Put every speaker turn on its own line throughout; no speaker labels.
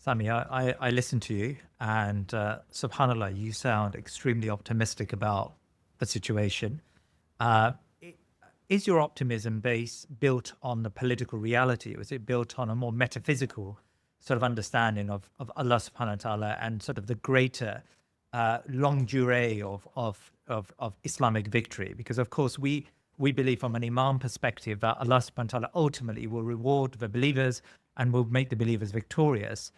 Sami, I listened to you, and subhanAllah, you sound extremely optimistic about the situation. Uh, i- is your optimism built on the political reality, or is it built on a more metaphysical sort of understanding of Allah subhanahu wa ta'ala and sort of the greater longue durée of Islamic victory? Because, of course, we believe from an Imam perspective that Allah subhanahu wa ta'ala ultimately will reward the believers and will make the believers victorious.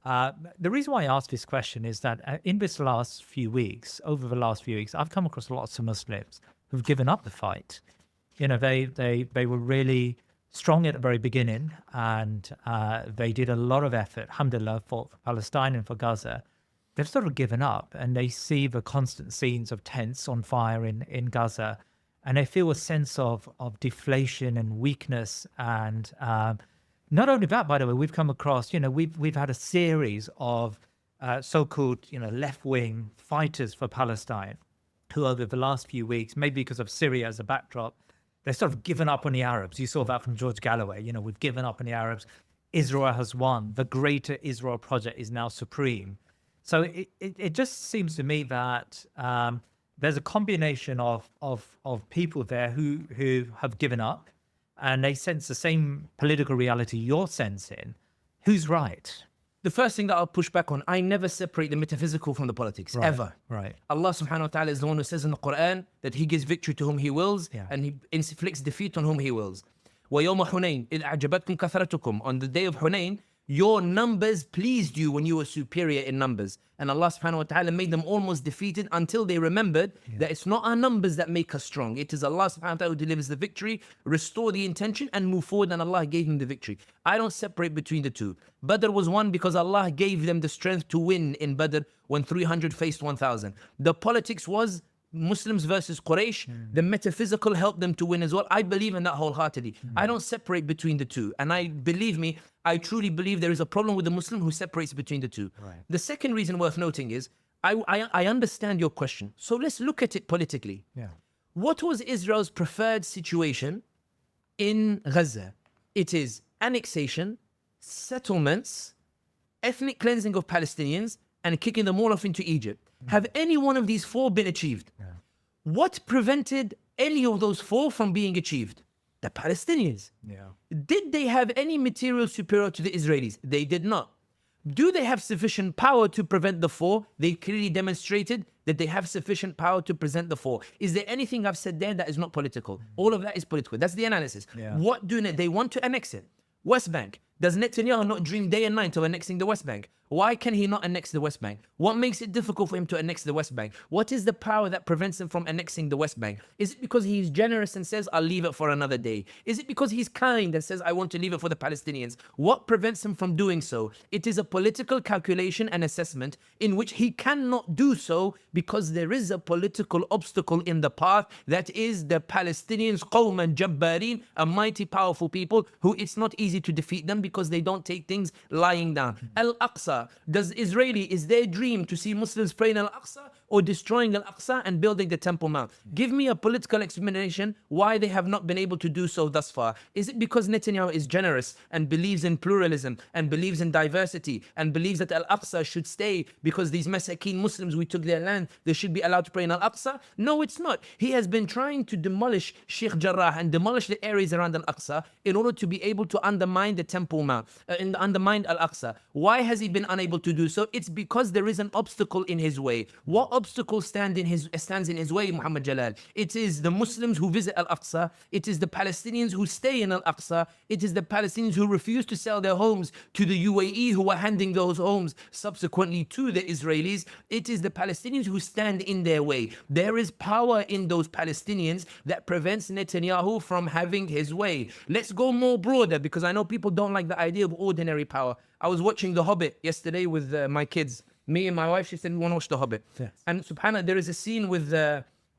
The reason why I ask this question is that in this last few weeks, over the last few weeks, I've come across lots of Muslims who've given up the fight. You know, they were really strong at the very beginning, and they did a lot of effort, alhamdulillah, for Palestine and for Gaza. They've sort of given up, and they see the constant scenes of tents on fire in Gaza, and they feel a sense of deflation and weakness. And not only that, by the way, we've come across, you know, we've had a series of so-called, you know, left-wing fighters for Palestine, who over the last few weeks, maybe because of Syria as a backdrop, they've sort of given up on the Arabs. You saw that from George Galloway. You know, we've given up on the Arabs. Israel has won. The greater Israel project is now supreme. So it just seems to me that there's a combination of people there who have given up, and they sense the same political reality you're sensing. Who's right?
The first thing that I'll push back on, I never separate the metaphysical from the politics, ever.
Right.
Allah subhanahu wa ta'ala is the one who says in the Quran that He gives victory to whom He wills, and He inflicts defeat on whom He wills. وَيَوْمَ حُنَيْنٍ إِذْ أَعْجَبَتْكُمْ كَثْرَتُكُمْ. On the day of Hunayn, your numbers pleased you when you were superior in numbers. And Allah subhanahu wa ta'ala made them almost defeated until they remembered that it's not our numbers that make us strong. It is Allah subhanahu wa ta'ala who delivers the victory, restore the intention and move forward, and Allah gave him the victory. I don't separate between the two. Badr was won because Allah gave them the strength to win in Badr when 300 faced 1,000. The politics was Muslims versus Quraysh. The metaphysical helped them to win as well. I believe in that wholeheartedly. I don't separate between the two. And believe me, I truly believe there is a problem with the Muslim who separates between the two.
Right.
The second reason worth noting is, I understand your question. So let's look at it politically.
Yeah.
What was Israel's preferred situation in Gaza? It is annexation, settlements, ethnic cleansing of Palestinians, and kicking them all off into Egypt. Have any one of these four been achieved?
Yeah.
What prevented any of those four from being achieved? The Palestinians.
Yeah.
Did they have any material superior to the Israelis? They did not. Do they have sufficient power to prevent the four? They clearly demonstrated that they have sufficient power to present the four. Is there anything I've said there that is not political? All of that is political. That's the analysis.
Yeah.
What do they want to annex it? West Bank. Does Netanyahu not dream day and night of annexing the West Bank? Why can he not annex the West Bank? What makes it difficult for him to annex the West Bank? What is the power that prevents him from annexing the West Bank? Is it because he's generous and says, I'll leave it for another day? Is it because he's kind and says, I want to leave it for the Palestinians? What prevents him from doing so? It is a political calculation and assessment in which he cannot do so because there is a political obstacle in the path, that is the Palestinians, qawman jabbarin, a mighty powerful people who it's not easy to defeat them because they don't take things lying down. Al-Aqsa, is their dream to see Muslims pray in Al-Aqsa or destroying Al-Aqsa and building the Temple Mount? Give me a political explanation why they have not been able to do so thus far. Is it because Netanyahu is generous and believes in pluralism and believes in diversity and believes that Al-Aqsa should stay because these Masakin Muslims, we took their land, they should be allowed to pray in Al-Aqsa? No, it's not. He has been trying to demolish Sheikh Jarrah and demolish the areas around Al-Aqsa in order to be able to undermine the Temple Mount, and undermine Al-Aqsa. Why has he been unable to do so? It's because there is an obstacle in his way. What obstacle stands in his way, Muhammad Jalal? It is the Muslims who visit Al-Aqsa. It is the Palestinians who stay in Al-Aqsa. It is the Palestinians who refuse to sell their homes to the UAE, who are handing those homes subsequently to the Israelis. It is the Palestinians who stand in their way. There is power in those Palestinians that prevents Netanyahu from having his way. Let's go more broader, because I know people don't like the idea of ordinary power. I was watching The Hobbit yesterday with my kids. Me and my wife, she said, we want to watch The Hobbit.
Yes.
And subhanAllah, there is a scene with,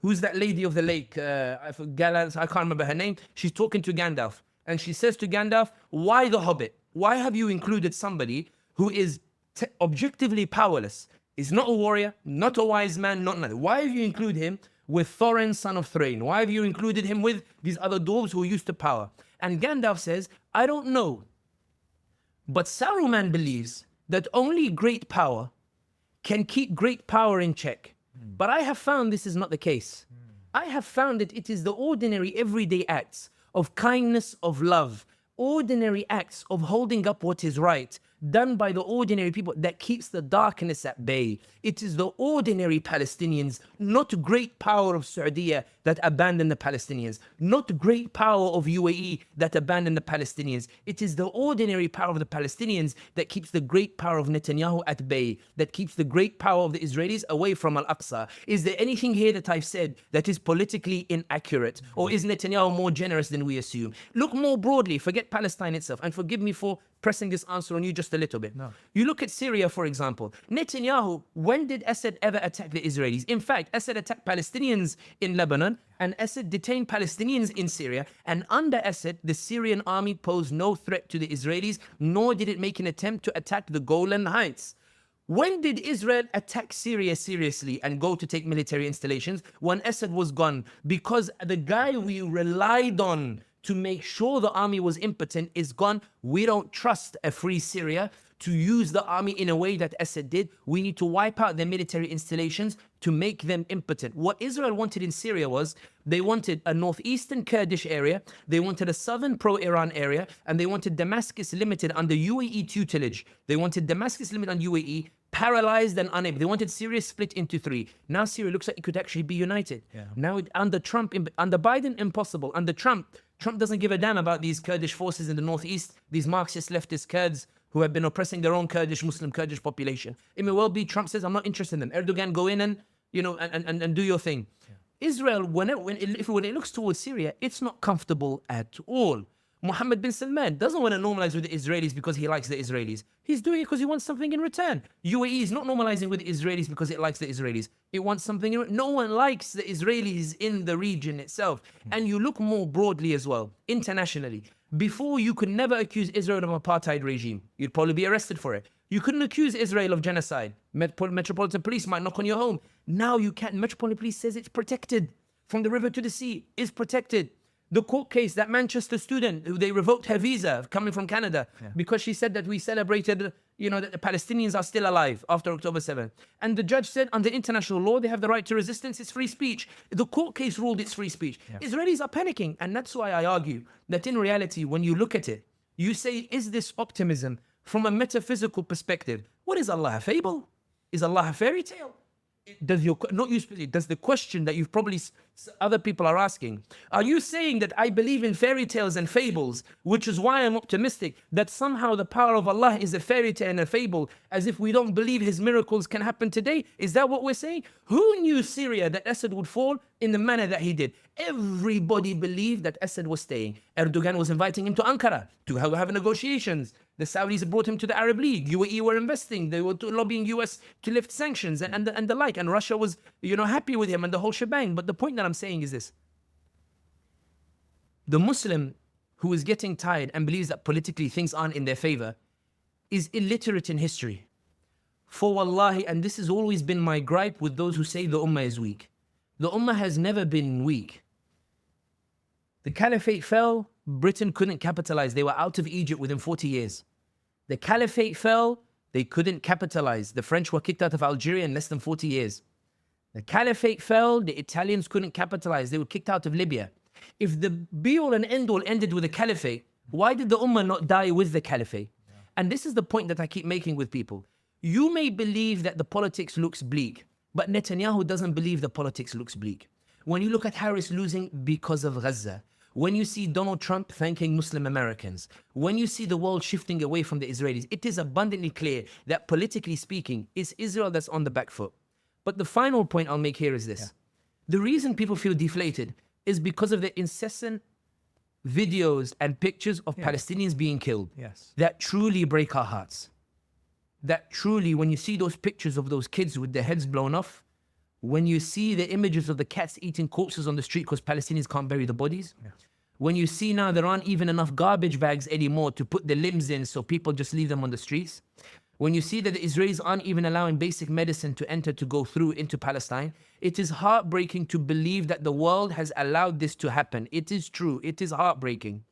who's that lady of the lake? I can't remember her name. She's talking to Gandalf. And she says to Gandalf, why The Hobbit? Why have you included somebody who is objectively powerless? Is not a warrior, not a wise man, not nothing. Why have you included him with Thorin, son of Thrain? Why have you included him with these other dwarves who are used to power? And Gandalf says, I don't know. But Saruman believes that only great power can keep great power in check. But I have found this is not the case. I have found that it is the ordinary everyday acts of kindness, of love, ordinary acts of holding up what is right, done by the ordinary people, that keeps the darkness at bay. It is the ordinary Palestinians, not great power of Saudi that abandon the Palestinians, not great power of UAE that abandon the Palestinians. It is the ordinary power of the Palestinians that keeps the great power of Netanyahu at bay, that keeps the great power of the Israelis away from Al-Aqsa. Is there anything here that I've said that is politically inaccurate? Or is Netanyahu more generous than we assume? Look more broadly, forget Palestine itself, and forgive me for pressing this answer on you just a little bit.
No.
You look at Syria, for example. Netanyahu, when did Assad ever attack the Israelis? In fact, Assad attacked Palestinians in Lebanon, and Assad detained Palestinians in Syria. And under Assad, the Syrian army posed no threat to the Israelis, nor did it make an attempt to attack the Golan Heights. When did Israel attack Syria seriously and go to take military installations? When Assad was gone. Because the guy we relied on to make sure the army was impotent is gone. We don't trust a free Syria to use the army in a way that Assad did. We need to wipe out their military installations to make them impotent. What Israel wanted in Syria was, they wanted a northeastern Kurdish area, they wanted a southern pro-Iran area, and they wanted Damascus limited under UAE tutelage. They wanted Damascus limited on UAE, paralyzed and unable. They wanted Syria split into three. Now Syria looks like it could actually be united.
Yeah.
Now under Trump, under Biden, impossible. Under Trump doesn't give a damn about these Kurdish forces in the northeast, these Marxist leftist Kurds who have been oppressing their own Muslim Kurdish population. It may well be Trump says, I'm not interested in them. Erdogan, go in and, and do your thing. Yeah. Israel, when it looks towards Syria, it's not comfortable at all. Mohammed bin Salman doesn't want to normalize with the Israelis because he likes the Israelis. He's doing it because he wants something in return. UAE is not normalizing with the Israelis because it likes the Israelis. It wants something in return. No one likes the Israelis in the region itself. And you look more broadly as well, internationally. Before, you could never accuse Israel of an apartheid regime. You'd probably be arrested for it. You couldn't accuse Israel of genocide. Metropolitan police might knock on your home. Now you can't. Metropolitan police says it's protected. From the river to the sea is protected. The court case, that Manchester student, who they revoked her visa coming from Canada because she said that we celebrated, that the Palestinians are still alive after October 7th. And the judge said under international law, they have the right to resistance, it's free speech. The court case ruled it's free speech. Yeah. Israelis are panicking. And that's why I argue that in reality, when you look at it, you say, is this optimism from a metaphysical perspective? What is Allah, a fable? Is Allah a fairy tale? Does the question that you've probably other people are asking, are you saying that I believe in fairy tales and fables, which is why I'm optimistic that somehow the power of Allah is a fairy tale and a fable, as if we don't believe his miracles can happen today? Is that what we're saying? Who knew Syria that Assad would fall in the manner that he did? Everybody believed that Assad was staying. Erdogan was inviting him to Ankara to have negotiations. The Saudis brought him to the Arab League. UAE were investing. They were lobbying US to lift sanctions and the like. And Russia was, happy with him and the whole shebang. But the point that I'm saying is this. The Muslim who is getting tired and believes that politically things aren't in their favor is illiterate in history. For wallahi, and this has always been my gripe with those who say the Ummah is weak. The Ummah has never been weak. The Caliphate fell, Britain couldn't capitalize. They were out of Egypt within 40 years. The Caliphate fell, they couldn't capitalize. The French were kicked out of Algeria in less than 40 years. The Caliphate fell, the Italians couldn't capitalize. They were kicked out of Libya. If the be-all and end-all ended with the Caliphate, why did the Ummah not die with the Caliphate? Yeah. And this is the point that I keep making with people. You may believe that the politics looks bleak, but Netanyahu doesn't believe the politics looks bleak. When you look at Harris losing because of Gaza, when you see Donald Trump thanking Muslim Americans, when you see the world shifting away from the Israelis, it is abundantly clear that politically speaking, it's Israel that's on the back foot. But the final point I'll make here is this. Yeah. The reason people feel deflated is because of the incessant videos and pictures of Palestinians being killed that truly break our hearts. That truly, when you see those pictures of those kids with their heads blown off, when you see the images of the cats eating corpses on the street because Palestinians can't bury the bodies, when you see now there aren't even enough garbage bags anymore to put the limbs in so people just leave them on the streets, when you see that the Israelis aren't even allowing basic medicine to go through into Palestine, it is heartbreaking to believe that the world has allowed this to happen. It is true, it is heartbreaking.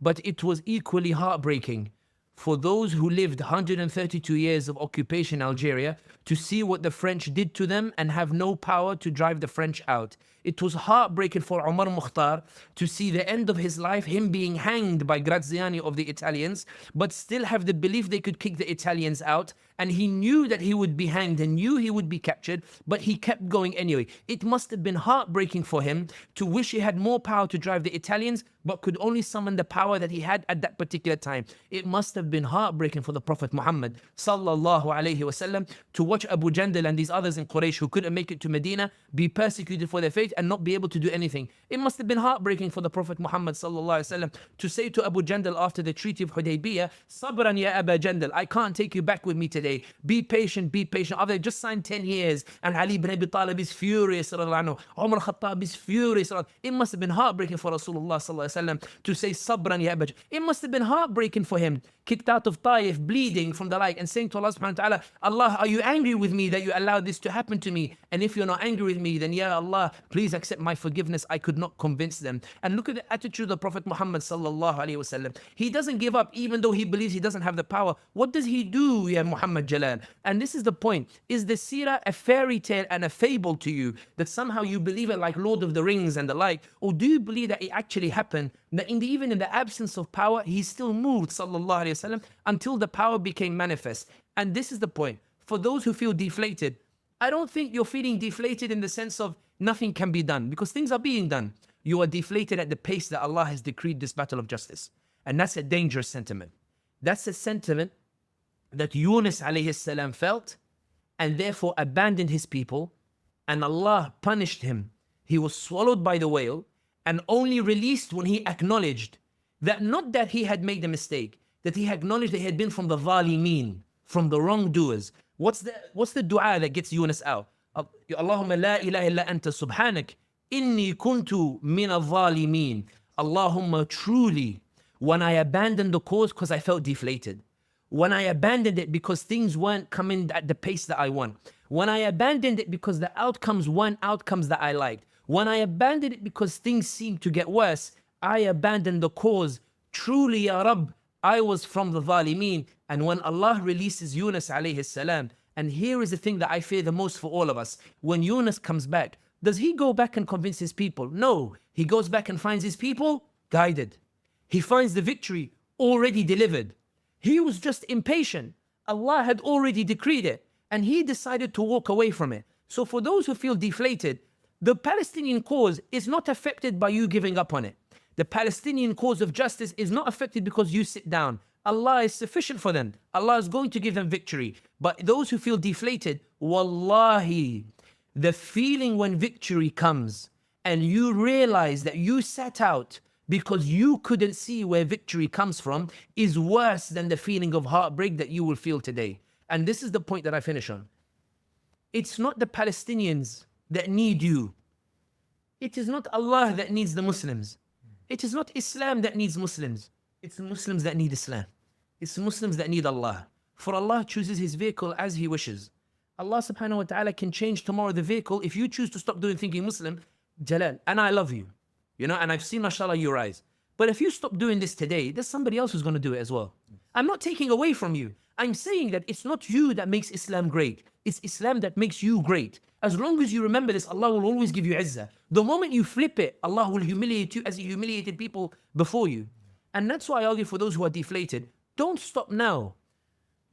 But it was equally heartbreaking for those who lived 132 years of occupation in Algeria to see what the French did to them and have no power to drive the French out. It was heartbreaking for Omar Mukhtar to see the end of his life, him being hanged by Graziani of the Italians, but still have the belief they could kick the Italians out. And he knew that he would be hanged and knew he would be captured, but he kept going anyway. It must have been heartbreaking for him to wish he had more power to drive the Italians, but could only summon the power that he had at that particular time. It must have been heartbreaking for the Prophet Muhammad sallallahu alaihi wasallam to watch Abu Jandal and these others in Quraysh who couldn't make it to Medina be persecuted for their faith and not be able to do anything. It must have been heartbreaking for the Prophet Muhammad sallallahu alaihi wasallam to say to Abu Jandal after the Treaty of Hudaybiyah, Sabran ya Abu Jandal, I can't take you back with me today. Be patient, be patient. After they just signed 10 years and Ali ibn Abi Talib is furious, Umar Khattab is furious. It must have been heartbreaking for Rasulullah sallallahu alaihi wasallam to say Sabran ya Abu Jandal. It must have been heartbreaking for him, kicked out of Taif, bleeding from the like, and saying to Allah subhanahu wa ta'ala, Allah, are you angry with me that you allowed this to happen to me? And if you're not angry with me, then Ya Allah, please accept my forgiveness. I could not convince them. And look at the attitude of the Prophet Muhammad sallallahu alaihi wasallam. He doesn't give up even though he believes he doesn't have the power. What does he do, Ya Muhammad Jalal? And this is the point. Is the seerah a fairy tale and a fable to you that somehow you believe it like Lord of the Rings and the like? Or do you believe that it actually happened, that even in the absence of power, he still moved sallallahu alaihi wasallam until the power became manifest? And this is the point. For those who feel deflated, I don't think you're feeling deflated in the sense of nothing can be done, because things are being done. You are deflated at the pace that Allah has decreed this battle of justice. And that's a dangerous sentiment. That's a sentiment that Yunus alayhi salam felt and therefore abandoned his people, and Allah punished him. He was swallowed by the whale and only released when he acknowledged that not that he had made a mistake, that he acknowledged that he had been from the zalimeen, from the wrongdoers. What's the dua that gets Yunus out? Allahumma la ilaha illa anta subhanak inni kuntu min al-zalimin. Allahumma, truly, when I abandoned the cause because I felt deflated, when I abandoned it because things weren't coming at the pace that I want, when I abandoned it because the outcomes weren't outcomes that I liked, when I abandoned it because things seemed to get worse, I abandoned the cause. Truly, Ya Rabb, I was from the zalimeen. And when Allah releases Yunus alayhi salam, and here is the thing that I fear the most for all of us, when Yunus comes back, does he go back and convince his people? No, he goes back and finds his people guided. He finds the victory already delivered. He was just impatient. Allah had already decreed it, and he decided to walk away from it. So for those who feel deflated, the Palestinian cause is not affected by you giving up on it. The Palestinian cause of justice is not affected because you sit down. Allah is sufficient for them. Allah is going to give them victory. But those who feel deflated, wallahi, the feeling when victory comes and you realize that you sat out because you couldn't see where victory comes from is worse than the feeling of heartbreak that you will feel today. And this is the point that I finish on. It's not the Palestinians that need you. It is not Allah that needs the Muslims. It is not Islam that needs Muslims. It's Muslims that need Islam. It's Muslims that need Allah. For Allah chooses His vehicle as He wishes. Allah subhanahu wa ta'ala can change tomorrow the vehicle. If you choose to stop doing thinking Muslim, Jalal, and I love you, and I've seen, mashallah, you rise. But if you stop doing this today, there's somebody else who's going to do it as well. I'm not taking away from you. I'm saying that it's not you that makes Islam great. It's Islam that makes you great. As long as you remember this, Allah will always give you izzah. The moment you flip it, Allah will humiliate you as He humiliated people before you. And that's why I argue for those who are deflated. Don't stop now.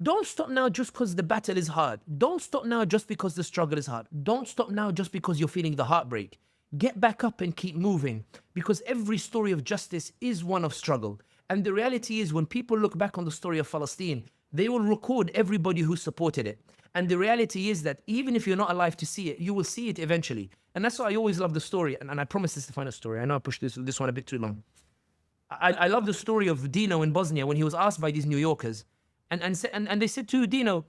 Don't stop now just because the battle is hard. Don't stop now just because the struggle is hard. Don't stop now just because you're feeling the heartbreak. Get back up and keep moving, because every story of justice is one of struggle. And the reality is, when people look back on the story of Palestine, they will record everybody who supported it. And the reality is that even if you're not alive to see it, you will see it eventually. And that's why I always love the story. And I promise this is the final story. I know I pushed this one a bit too long. I love the story of Dino in Bosnia when he was asked by these New Yorkers. And they said to Dino,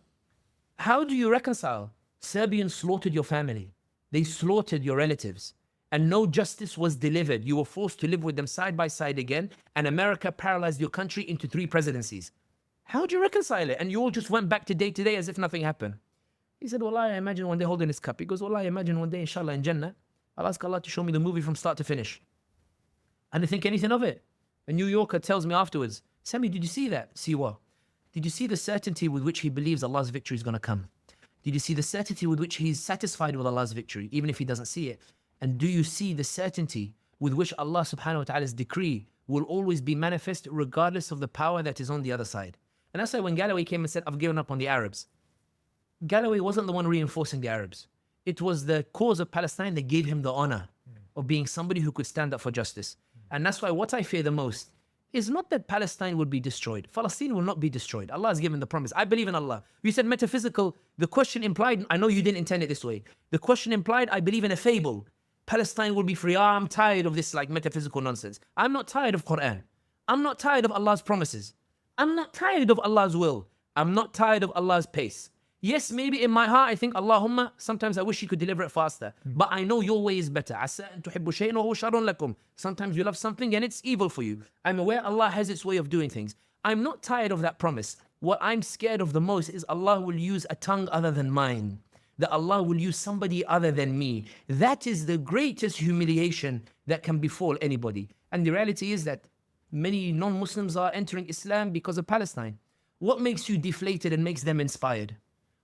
how do you reconcile? Serbians slaughtered your family. They slaughtered your relatives. And no justice was delivered. You were forced to live with them side by side again. And America paralyzed your country into 3 presidencies. How do you reconcile it? And you all just went back to day as if nothing happened. He said, well, I imagine one day holding his cup. He goes, well, I imagine one day, inshallah, in Jannah, I'll ask Allah to show me the movie from start to finish. I didn't think anything of it. A New Yorker tells me afterwards, Sami, did you see that? See what? Did you see the certainty with which he believes Allah's victory is going to come? Did you see the certainty with which he's satisfied with Allah's victory, even if he doesn't see it? And do you see the certainty with which Allah subhanahu wa ta'ala's decree will always be manifest regardless of the power that is on the other side? And that's why when Galloway came and said, I've given up on the Arabs, Galloway wasn't the one reinforcing the Arabs. It was the cause of Palestine that gave him the honor of being somebody who could stand up for justice. And that's why what I fear the most is not that Palestine will be destroyed. Palestine will not be destroyed. Allah has given the promise. I believe in Allah. You said metaphysical. The question implied, I know you didn't intend it this way. The question implied, I believe in a fable. Palestine will be free. I'm tired of this like metaphysical nonsense. I'm not tired of Quran. I'm not tired of Allah's promises. I'm not tired of Allah's will. I'm not tired of Allah's pace. Yes, maybe in my heart I think, Allahumma, sometimes I wish you could deliver it faster. But I know your way is better. Sometimes you love something and it's evil for you. I'm aware Allah has its way of doing things. I'm not tired of that promise. What I'm scared of the most is Allah will use a tongue other than mine. That Allah will use somebody other than me. That is the greatest humiliation that can befall anybody. And the reality is that many non-Muslims are entering Islam because of Palestine. What makes you deflated and makes them inspired?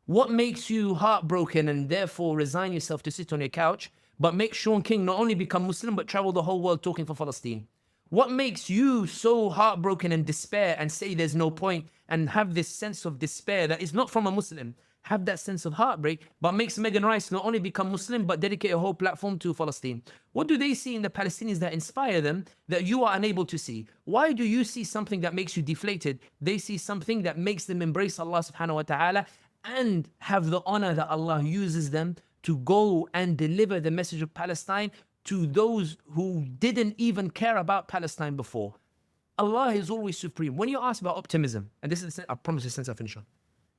What makes you heartbroken and therefore resign yourself to sit on your couch, but make Sean King not only become Muslim, but travel the whole world talking for Palestine? What makes you so heartbroken and despair and say there's no point and have this sense of despair that is not from a Muslim? Have that sense of heartbreak, but makes Megan Rice not only become Muslim, but dedicate a whole platform to Palestine. What do they see in the Palestinians that inspire them that you are unable to see? Why do you see something that makes you deflated? They see something that makes them embrace Allah subhanahu wa ta'ala and have the honor that Allah uses them to go and deliver the message of Palestine to those who didn't even care about Palestine before. Allah is always supreme. When you ask about optimism, and this is, I promise you since I finish on.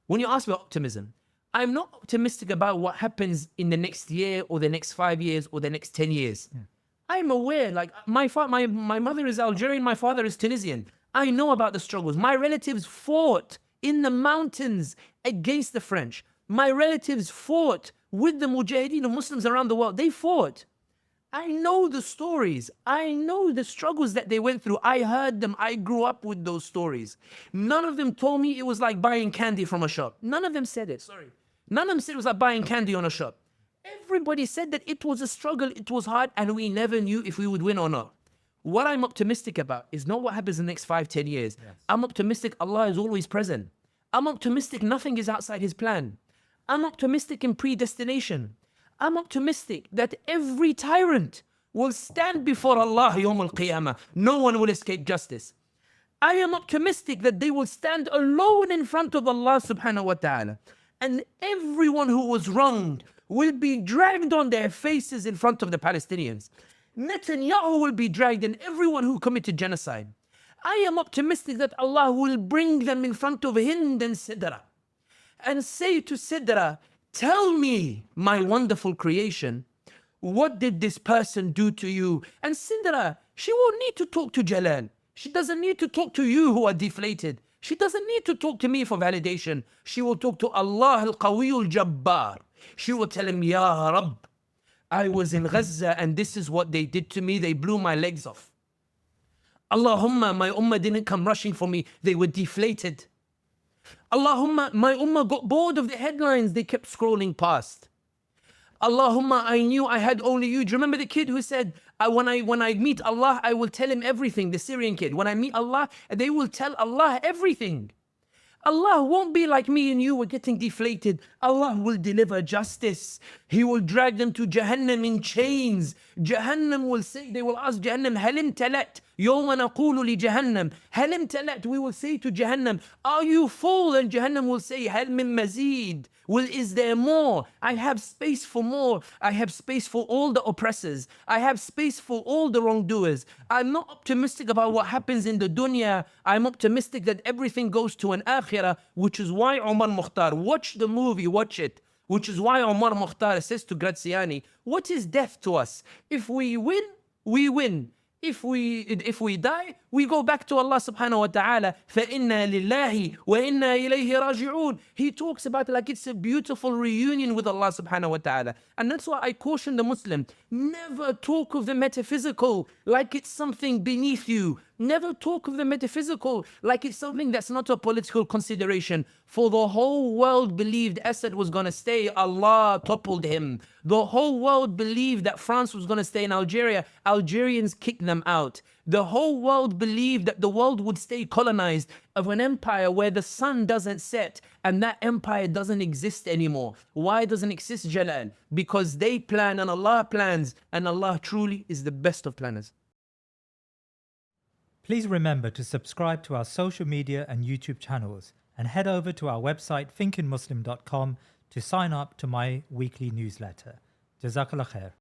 When you ask about optimism, I'm not optimistic about what happens in the next year or the next 5 years or the next 10 years. Yeah. I'm aware, like my mother is Algerian, my father is Tunisian. I know about the struggles. My relatives fought in the mountains against the French. My relatives fought with the Mujahideen of Muslims around the world. They fought. I know the stories. I know the struggles that they went through. I heard them. I grew up with those stories. None of them told me it was like buying candy from a shop. None of them said it. Sorry. None of them said it was like buying candy on a shop. Everybody said that it was a struggle, it was hard, and we never knew if we would win or not. What I'm optimistic about is not what happens in the next 5-10 years. Yes. I'm optimistic Allah is always present. I'm optimistic nothing is outside His plan. I'm optimistic in predestination. I'm optimistic that every tyrant will stand before Allah Yawm al-Qiyamah. No one will escape justice. I am optimistic that they will stand alone in front of Allah subhanahu wa ta'ala. And everyone who was wronged will be dragged on their faces in front of the Palestinians. Netanyahu will be dragged and everyone who committed genocide. I am optimistic that Allah will bring them in front of Hind and Sidra and say to Sidra, tell me, my wonderful creation, what did this person do to you? And Sidra, she won't need to talk to Jalal. She doesn't need to talk to you who are deflated. She doesn't need to talk to me for validation. She will talk to Allah al-Qawi al-Jabbar. She will tell him, Ya Rabb, I was in Gaza and this is what they did to me. They blew my legs off. Allahumma, my ummah didn't come rushing for me. They were deflated. Allahumma, my ummah got bored of the headlines. They kept scrolling past. Allahumma, I knew I had only you. Do you remember the kid who said, when I meet Allah, I will tell him everything, the Syrian kid. When I meet Allah, they will tell Allah everything. Allah won't be like me and you, we're getting deflated. Allah will deliver justice. He will drag them to Jahannam in chains. Jahannam will say, they will ask Jahannam, Halim talat. يوم نقول لجهنم هل امتلأت. We will say to Jahannam, are you full? And Jahannam will say, هل من مزيد. Well, is there more? I have space for more. I have space for all the oppressors. I have space for all the wrongdoers. I'm not optimistic about what happens in the dunya. I'm optimistic that everything goes to an akhirah, which is why Omar Mukhtar, watch the movie, watch it. Which is why Omar Mukhtar says to Graziani, what is death to us? If we win, we win. If we die, We go back to Allah subhanahu wa ta'ala, فَإِنَّا لِلَّهِ وَإِنَّا إِلَيْهِ رَاجِعُونَ. He talks about it like it's a beautiful reunion with Allah subhanahu wa ta'ala. And that's why I caution the Muslim, never talk of the metaphysical like it's something beneath you. Never talk of the metaphysical like it's something that's not a political consideration. For the whole world believed Assad was going to stay, Allah toppled him. The whole world believed that France was going to stay in Algeria, Algerians kicked them out. The whole world believed that the world would stay colonized of an empire where the sun doesn't set and that empire doesn't exist anymore. Why doesn't exist, Jalal? Because they plan and Allah plans, and Allah truly is the best of planners.
Please remember to subscribe to our social media and YouTube channels and head over to our website thinkingmuslim.com to sign up to my weekly newsletter. Jazakallah khair.